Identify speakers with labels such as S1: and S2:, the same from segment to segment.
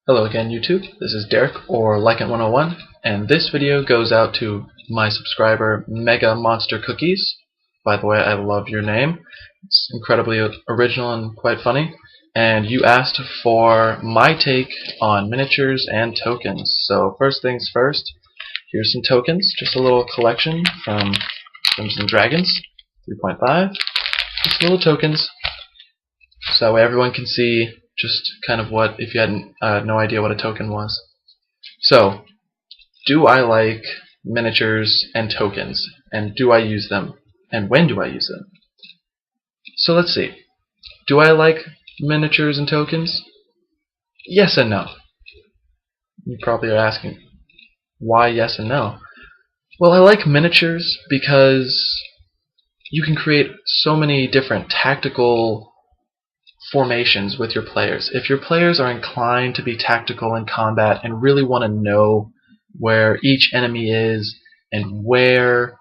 S1: Hello again, YouTube. This is Derek, or Lycant101, and this video goes out to my subscriber Mega Monster Cookies. By the way, I love your name. It's incredibly original and quite funny. And you asked for my take on miniatures and tokens. So first things first, here's some tokens, just a little collection from Dungeons and Dragons 3.5. Just little tokens, so that way everyone can see just kind of what, if you had no idea what a token was. So, do I like miniatures and tokens? And do I use them? And when do I use them? So let's see. Do I like miniatures and tokens? Yes and no. You probably are asking, why yes and no? Well, I like miniatures because you can create so many different tactical formations with your players. If your players are inclined to be tactical in combat and really want to know where each enemy is and where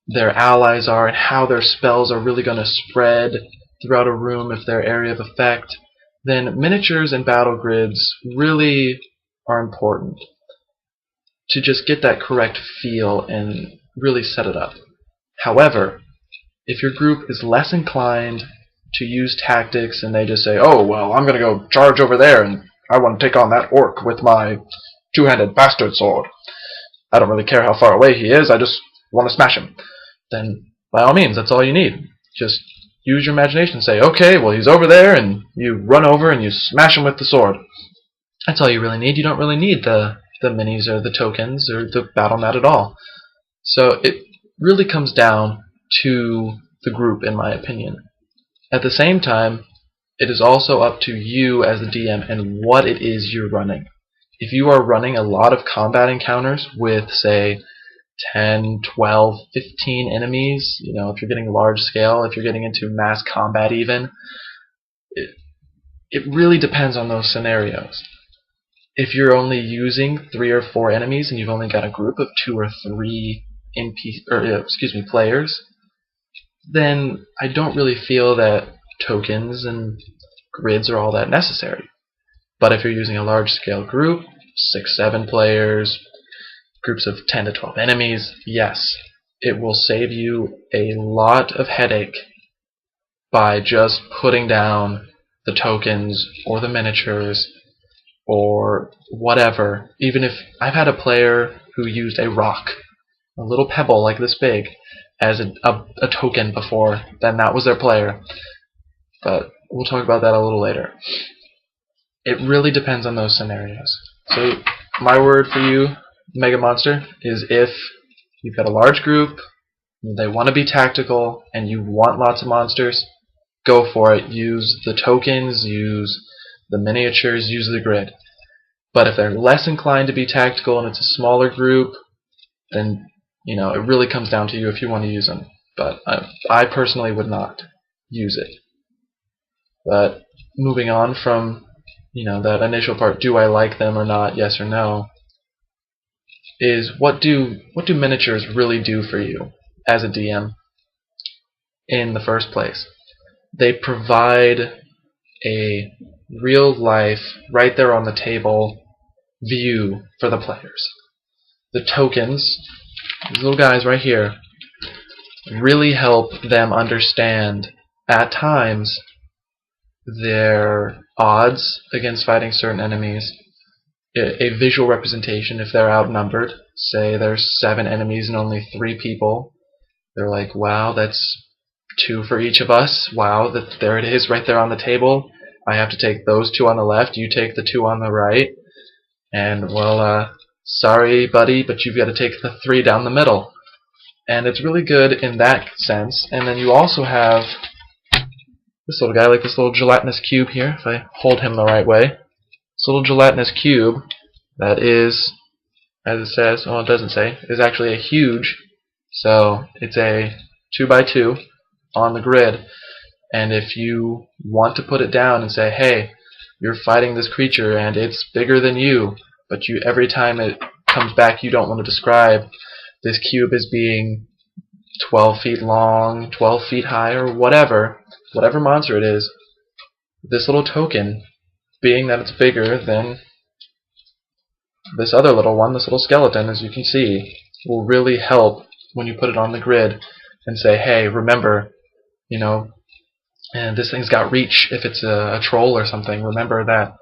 S1: their allies are and how their spells are really going to spread throughout a room if their area of effect, then miniatures and battle grids really are important to just get that correct feel and really set it up. However, if your group is less inclined to use tactics and they just say, oh, well, I'm going to go charge over there and I want to take on that orc with my two-handed bastard sword. I don't really care how far away he is, I just want to smash him. Then, by all means, that's all you need. Just use your imagination and say, okay, well, he's over there, and you run over and you smash him with the sword. That's all you really need. You don't really need the minis or the tokens or the battle mat at all. So it really comes down to the group, in my opinion. At the same time, it is also up to you as the DM and what it is you're running. If you are running a lot of combat encounters with, say, 10, 12, 15 enemies, you know, if you're getting large scale, if you're getting into mass combat even, it really depends on those scenarios. If you're only using 3 or 4 enemies and you've only got a group of 2 or 3 players, then I don't really feel that tokens and grids are all that necessary. But if you're using a large scale group, 6, 7 players, groups of 10 to 12 enemies, yes, it will save you a lot of headache by just putting down the tokens or the miniatures or whatever. Even if I've had a player who used a rock, a little pebble like this big, as a token before, then that was their player. But we'll talk about that a little later. It really depends on those scenarios. So my word for you, Mega Monster, is if you've got a large group, they want to be tactical, and you want lots of monsters, go for it. Use the tokens, use the miniatures, use the grid. But if they're less inclined to be tactical and it's a smaller group, then you know, it really comes down to you if you want to use them. But I personally would not use it. But moving on from, you know, that initial part, do I like them or not, yes or no, is what do miniatures really do for you as a DM in the first place? They provide a real life, right there on the table, view for the players. The tokens, these little guys right here, really help them understand, at times, their odds against fighting certain enemies. A visual representation, if they're outnumbered, say there's 7 enemies and only 3 people, they're like, wow, that's 2 for each of us. Wow, there it is right there on the table. I have to take those 2 on the left, you take the 2 on the right, and well, sorry buddy, but you've got to take the 3 down the middle. And it's really good in that sense. And then you also have this little guy, like this little gelatinous cube here, if I hold him the right way. This little gelatinous cube that is, as it says, well, it doesn't say, is actually a huge, so it's a 2x2 on the grid. And if you want to put it down and say, hey, you're fighting this creature and it's bigger than you, but every time it comes back you don't want to describe this cube as being 12 feet long, 12 feet high, or whatever monster it is, this little token, being that it's bigger than This other little one, this little skeleton, as you can see, will really help when you put it on the grid and say, hey, remember, you know, and this thing's got reach if it's a troll or something. Remember that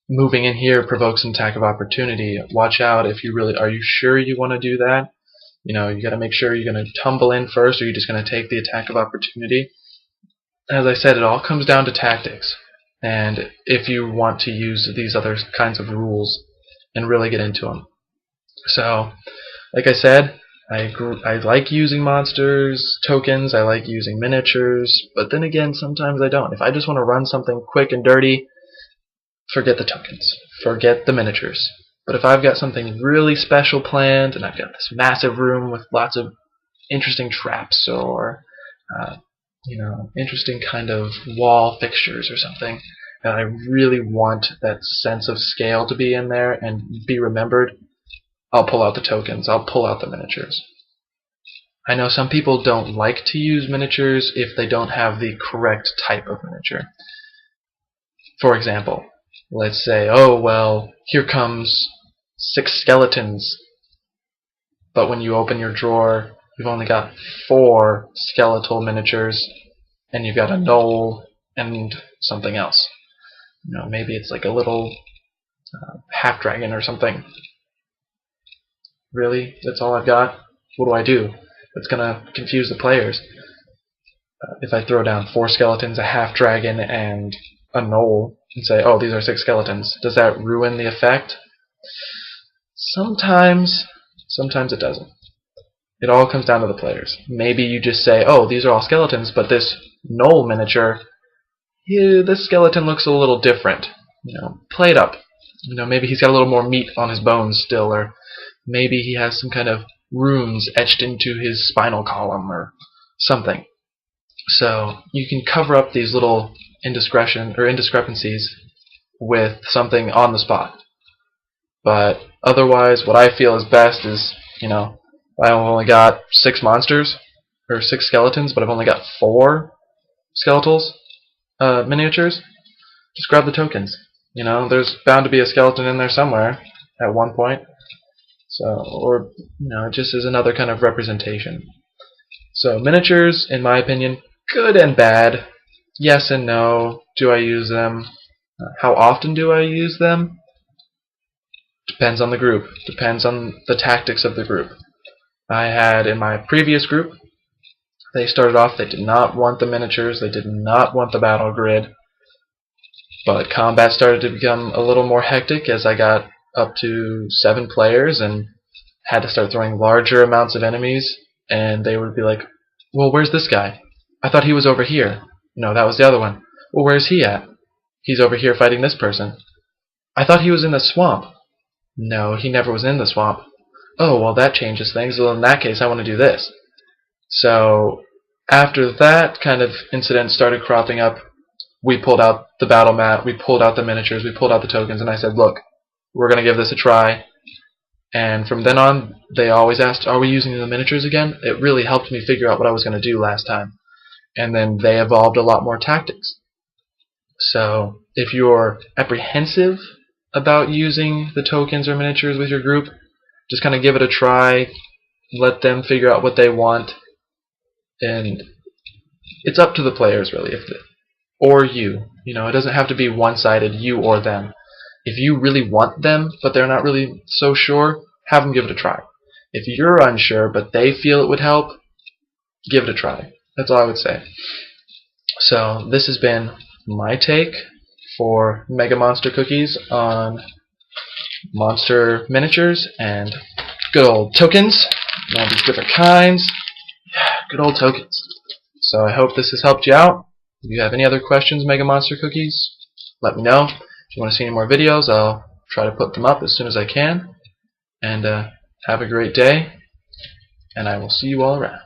S1: moving in here provokes an attack of opportunity. Watch out if you really, are you sure you want to do that? You know, you got to make sure you're going to tumble in first, or you're just going to take the attack of opportunity. As I said, it all comes down to tactics, and if you want to use these other kinds of rules and really get into them. So, like I said, I like using monsters, tokens, I like using miniatures, but then again, sometimes I don't. If I just want to run something quick and dirty, forget the tokens, forget the miniatures. But if I've got something really special planned, and I've got this massive room with lots of interesting traps or you know, interesting kind of wall fixtures or something, and I really want that sense of scale to be in there and be remembered, I'll pull out the tokens, I'll pull out the miniatures. I know some people don't like to use miniatures if they don't have the correct type of miniature. For example, let's say, oh well, here comes 6 skeletons, but when you open your drawer, you've only got 4 skeletal miniatures, and you've got a gnoll and something else. You know, maybe it's like a little half dragon or something. Really? That's all I've got? What do I do? That's gonna confuse the players. If I throw down 4 skeletons, a half dragon, and a gnoll, and say, oh, these are 6 skeletons, does that ruin the effect? Sometimes it doesn't. It all comes down to the players. Maybe you just say, oh, these are all skeletons, but this gnoll miniature, yeah, this skeleton looks a little different. You know, play it up. You know, maybe he's got a little more meat on his bones still, or maybe he has some kind of runes etched into his spinal column or something. So you can cover up these little indiscrepancies with something on the spot. But otherwise, what I feel is best is, you know, I've only got 6 monsters, or 6 skeletons, but I've only got 4 skeletals, miniatures, just grab the tokens. You know, there's bound to be a skeleton in there somewhere at one point. So, or, you know, it just is another kind of representation. So, miniatures, in my opinion, good and bad. Yes and no. Do I use them? How often do I use them? Depends on the group. Depends on the tactics of the group. I had in my previous group, they started off, they did not want the miniatures, they did not want the battle grid, but combat started to become a little more hectic as I got up to 7 players and had to start throwing larger amounts of enemies, and they would be like, well, where's this guy? I thought he was over here. No, that was the other one. Well, where's he at? He's over here fighting this person. I thought he was in the swamp. No, he never was in the swamp. Oh, well, that changes things. Well, in that case, I want to do this. So, after that kind of incident started cropping up, we pulled out the battle mat, we pulled out the miniatures, we pulled out the tokens, and I said, look, we're going to give this a try. And from then on, they always asked, are we using the miniatures again? It really helped me figure out what I was going to do last time. And then they evolved a lot more tactics. So, if you're apprehensive about using the tokens or miniatures with your group, just kind of give it a try, let them figure out what they want, and it's up to the players really, or you. You know, it doesn't have to be one-sided, you or them. If you really want them, but they're not really so sure, have them give it a try. If you're unsure, but they feel it would help, give it a try. That's all I would say. So, this has been my take for Mega Monster Cookies on monster miniatures and good old tokens, and all these different kinds. Good old tokens. So I hope this has helped you out. If you have any other questions, Mega Monster Cookies, let me know. If you want to see any more videos, I'll try to put them up as soon as I can. And have a great day, and I will see you all around.